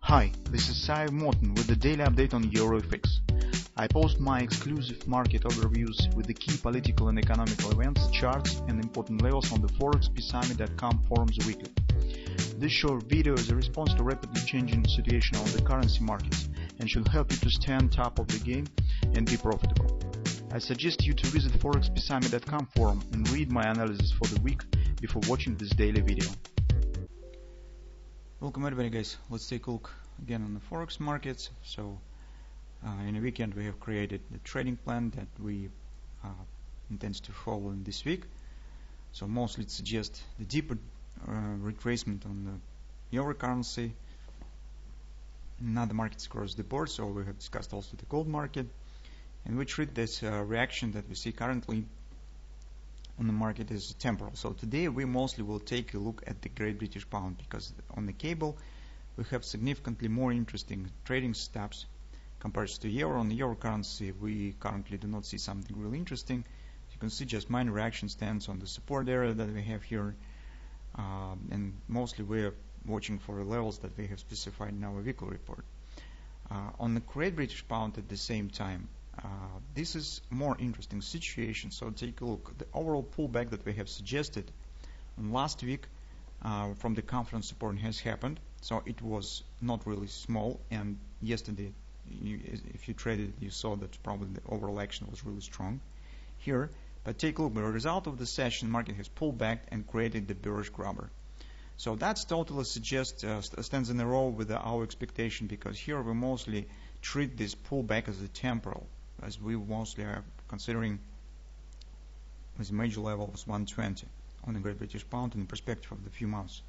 Hi, this is Sive Morten with the daily update on EuroFX. I post my exclusive market overviews with the key political and economical events, charts and important levels on the ForexPeaceArmy.com forums weekly. This short video is a response to rapidly changing situation on the currency markets and should help you to stay on top of the game and be profitable. I suggest you to visit ForexPeaceArmy.com forum and read my analysis for the week before watching this daily video. Welcome everybody, guys. Let's take a look again on the forex markets. So in a weekend we have created the trading plan that we intend to follow in this week. So mostly it suggests the deeper retracement on the euro currency and other markets across the board. So we have discussed also the gold market, and we treat this reaction that we see currently on the market is temporal. So today we mostly will take a look at the Great British Pound, because on the cable we have significantly more interesting trading steps compared to euro. On the euro currency we currently do not see something really interesting. As you can see, just minor reaction stands on the support area that we have here, and mostly we are watching for the levels that we have specified in our weekly report. On the Great British Pound at the same time, this is more interesting situation. So take a look. The overall pullback that we have suggested last week from the conference support has happened. So it was not really small, and yesterday if you traded you saw that probably the overall action was really strong here. But take a look. The result of the session, market has pulled back and created the bearish grabber. So that's totally suggests stands in a row with our expectation, because here we mostly treat this pullback as a temporal, as we mostly are considering as a major level was 120 on the Great British Pound in the perspective of the few months.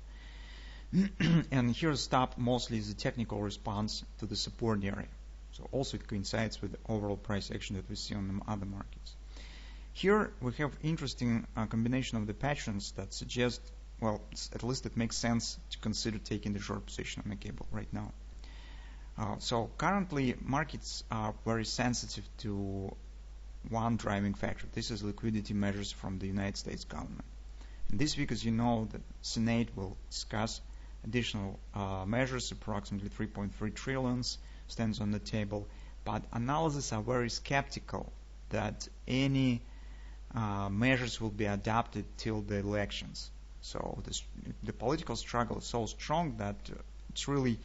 And here stop mostly is the technical response to the support area. So also it coincides with the overall price action that we see on the other markets. Here we have interesting combination of the patterns that suggest, well, at least it makes sense to consider taking the short position on the cable right now. So currently markets are very sensitive to one driving factor. This is liquidity measures from the United States government. And this week, as you know, the Senate will discuss additional measures. Approximately 3.3 trillions stands on the table, but analysts are very skeptical that any measures will be adopted till the elections. So the political struggle is so strong that it's really,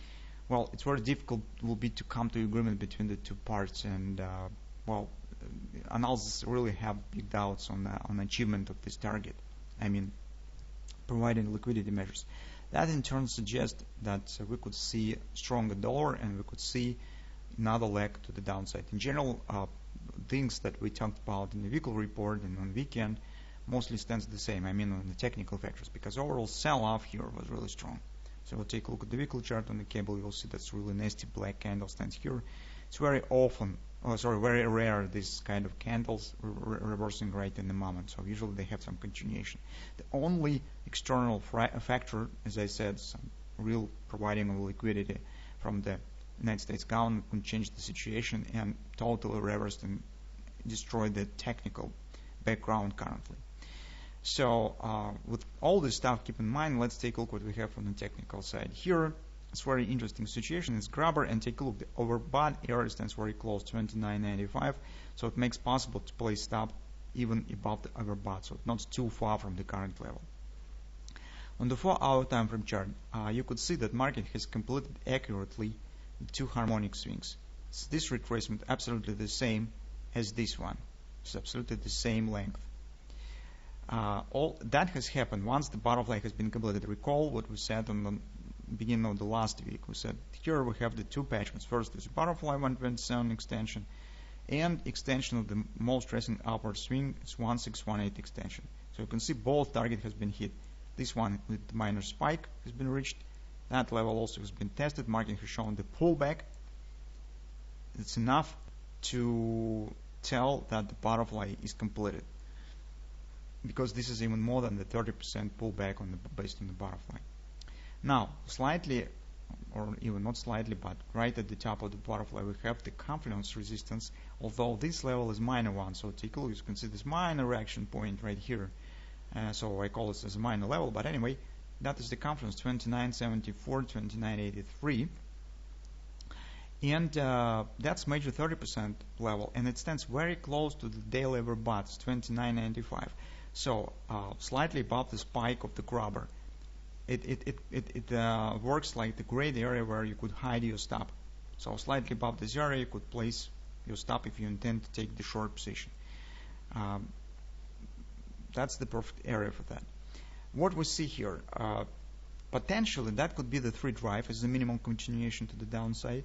well, it's very difficult will be to come to agreement between the two parts, and analysts really have big doubts on achievement of this target. I mean, providing liquidity measures. That in turn suggests that we could see stronger dollar, and we could see another leg to the downside. In general, things that we talked about in the weekly report and on weekend mostly stands the same. I mean, on the technical factors, because overall sell-off here was really strong. So we'll take a look at the weekly chart on the cable. You'll see that's really nasty black candle stands here. It's very very rare this kind of candles reversing right in the moment. So usually they have some continuation. The only external factor, as I said, some real providing of liquidity from the United States government can change the situation and totally reverse and destroy the technical background currently. So with all this stuff keep in mind, let's take a look what we have on the technical side. Here it's very interesting situation. It's grabber, and take a look. The overbought area stands very close, 29.95. So it makes possible to place stop even above the overbought, so not too far from the current level. On the 4-hour time frame chart, you could see that market has completed accurately the two harmonic swings. So this retracement absolutely the same as this one. It's absolutely the same length. All that has happened once the butterfly has been completed. Recall what we said on the beginning of the last week. We said here we have the two patterns. First is butterfly 127 extension, and extension of the most recent upward swing is 1618 extension. So you can see both target has been hit. This one with the minor spike has been reached. That level also has been tested. Market has shown the pullback. It's enough to tell that the butterfly is completed, because this is even more than the 30% pullback based on the butterfly. Now, slightly, or even not slightly, but right at the top of the butterfly, we have the confidence resistance, although this level is minor one. So take a look, you can see this minor reaction point right here. So I call this as a minor level, but anyway, that is the confidence, 29.74, 29.83. And that's major 30% level, and it stands very close to the daily overbought, 29.95. So slightly above the spike of the grabber. It works like the gray area where you could hide your stop. So slightly above this area, you could place your stop if you intend to take the short position. That's the perfect area for that. What we see here, potentially that could be the 3 drive as the minimum continuation to the downside,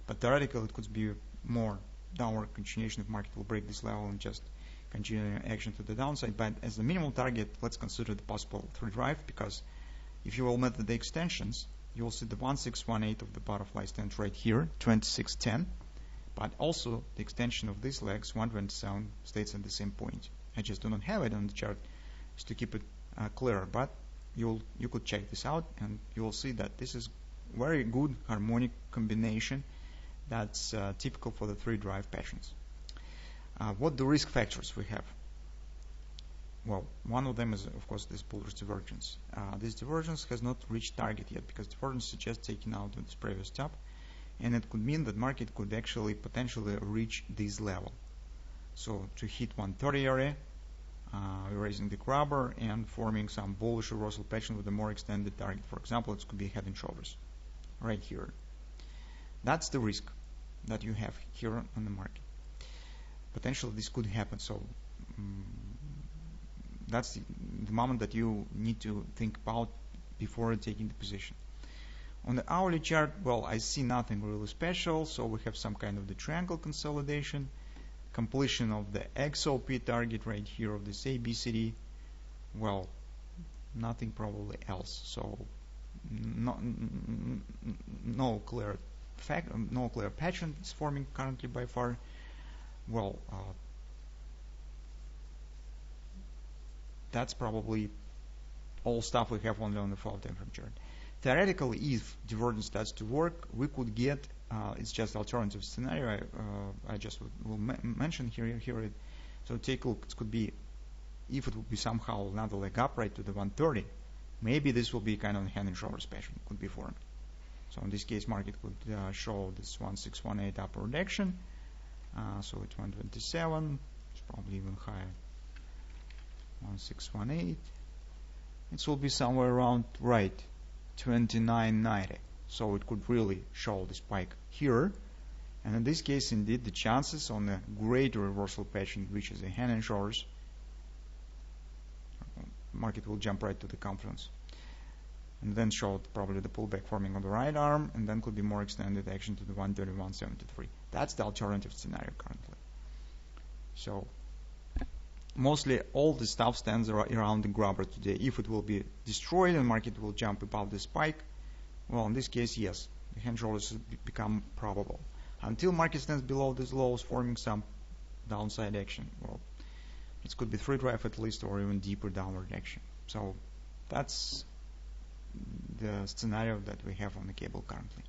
but theoretically it could be more downward continuation if market will break this level and just continue action to the downside. But as the minimal target, let's consider the possible 3 drive, because if you will measure the extensions, you will see the 1618 of the butterfly stands right here, 2610. But also the extension of these legs, 127, stays at the same point. I just do not have it on the chart just to keep it clear. But you could check this out, and you will see that this is very good harmonic combination that's typical for the 3 drive patterns. What the risk factors we have? Well, one of them is, of course, this bullish divergence. This divergence has not reached target yet, because divergence suggests taking out this previous top, and it could mean that market could actually potentially reach this level. So to hit 130 area, erasing the grabber and forming some bullish reversal pattern with a more extended target. For example, it could be head and shoulders right here. That's the risk that you have here on the market. Potentially this could happen. So that's the moment that you need to think about before taking the position. On the hourly chart, well, I see nothing really special. So we have some kind of the triangle consolidation, completion of the XOP target right here of this ABCD. Well, nothing probably else. So no clear fact, no clear pattern is forming currently by far. Well, that's probably all stuff we have only on the 12 time frame chart. Theoretically, if divergence starts to work, we could get, it's just alternative scenario, I just will mention here. So take a look, it could be, if it would be somehow another leg up right to the 130, maybe this will be kind of a hand and shoulders pattern, could be formed. So in this case, market could show this 1618 upward action. So it's 127, it's probably even higher, 1618. It will be somewhere around right 29.90. So it could really show the spike here. And in this case, indeed, the chances on a great reversal pattern, which is a hand and shoulders, market will jump right to the confluence. And then show probably the pullback forming on the right arm, and then could be more extended action to the 131.73. That's the alternative scenario currently. So mostly all the stuff stands around the grabber today. If it will be destroyed and market will jump above the spike, well, in this case, yes, the hand shoulders become probable. Until market stands below these lows, forming some downside action, well, it could be 3 drive at least, or even deeper downward action. So that's the scenario that we have on the cable currently.